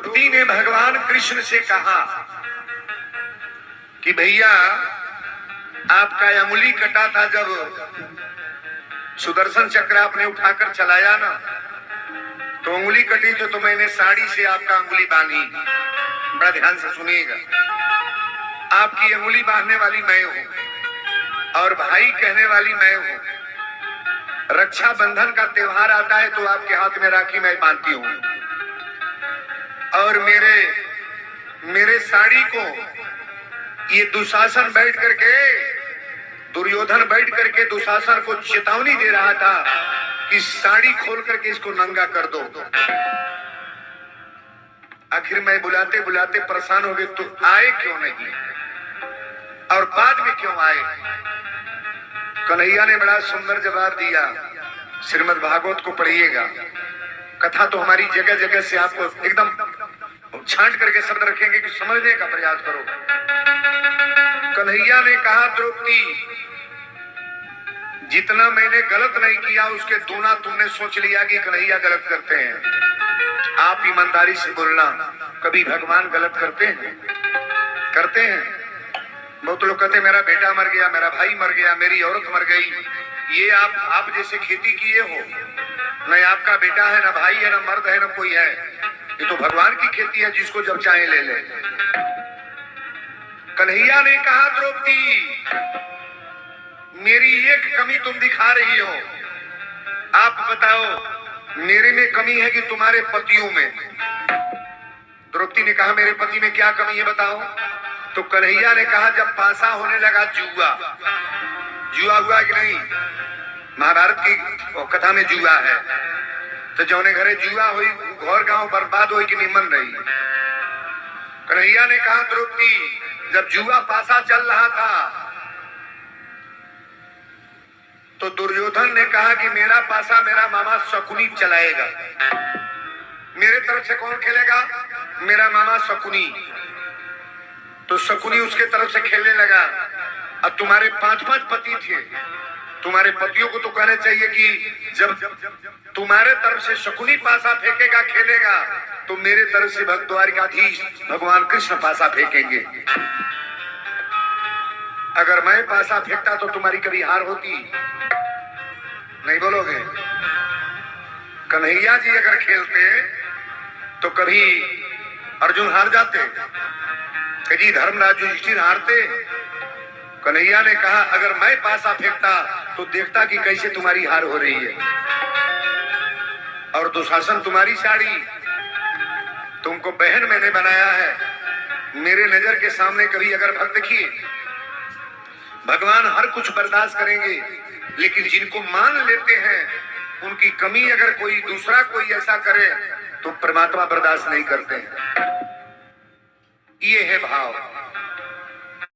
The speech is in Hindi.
द्रौपदी ने भगवान कृष्ण से कहा कि भैया आपका अंगुली कटा था, जब सुदर्शन चक्र आपने उठाकर चलाया ना तो अंगुली कटी, तो मैंने साड़ी से आपका अंगुली बांधी। बड़ा ध्यान से सुनिएगा, आपकी अंगुली बांधने वाली मैं हूं और भाई कहने वाली मैं हूं। रक्षाबंधन का त्योहार आता है तो आपके हाथ में राखी मैं बांधती हूं और मेरे साड़ी को ये दुशासन बैठ करके, दुर्योधन बैठ करके दुशासन को चेतावनी दे रहा था कि साड़ी खोल करके इसको नंगा कर दो। आखिर मैं बुलाते बुलाते परेशान हो गए, तो आए क्यों नहीं और बाद में क्यों आए? कन्हैया ने बड़ा सुंदर जवाब दिया। श्रीमद् भागवत को पढ़िएगा, कथा तो हमारी जगह जगह से आपको एकदम छांट करके शब्द रखेंगे कि समझने का प्रयास करो। कन्हैया ने कहा, द्रौपदी जितना मैंने गलत नहीं किया उसके दूना तुमने सोच लिया कि कन्हैया गलत करते हैं। आप ईमानदारी से बोलना, कभी भगवान गलत करते हैं? करते हैं? बहुत लोग कहते मेरा बेटा मर गया, मेरा भाई मर गया, मेरी औरत मर गई। ये आप जैसे खेती किए हो, न आपका बेटा है, न भाई है, न मर्द है, न कोई है। ये तो भगवान की खेती है, जिसको जब चाहे ले ले। कन्हैया ने कहा, द्रौपदी मेरी एक कमी तुम दिखा रही हो, आप बताओ मेरे में कमी है कि तुम्हारे पतियों में? द्रौपदी ने कहा, मेरे पति में क्या कमी है बताओ। तो कन्हैया ने कहा, जब पासा होने लगा जुआ हुआ कि नहीं? महाभारत की कथा में जुआ है, तो जौने घरे जुआ हुई घर गांव बर्बाद हुई कि निमन रही। कन्हैया ने कहा, द्रौपदी जब जुआ पासा चल रहा था तो दुर्योधन ने कहा कि मेरा पासा मेरा मामा शकुनी चलाएगा। मेरे तरफ से कौन खेलेगा? मेरा मामा शकुनी। तो शकुनी उसके तरफ से खेलने लगा। अब तुम्हारे 5-5 पति थे, तुम्हारे पतियों को तो कहना चाहिए कि जब तुम्हारे तरफ से शकुनी पासा फेंकेगा खेलेगा तो मेरे तरफ से द्वारिकाधीश भगवान कृष्ण पासा फेंकेंगे। अगर मैं पासा फेंकता तो तुम्हारी कभी हार होती? नहीं बोलोगे? कन्हैया जी अगर खेलते तो कभी अर्जुन हार जाते, कभी धर्मराज युधिष्ठिर हारते? कन्हैया ने कहा, अगर मैं पासा फेंकता तो देखता कि कैसे तुम्हारी हार हो रही है। और दुशासन तुम्हारी साड़ी, तुमको बहन मैंने बनाया है, मेरे नजर के सामने कभी अगर भक्त देखिए, भगवान हर कुछ बर्दाश्त करेंगे, लेकिन जिनको मान लेते हैं उनकी कमी अगर कोई दूसरा कोई ऐसा करे तो परमात्मा बर्दाश्त नहीं करते हैं। ये है भाव।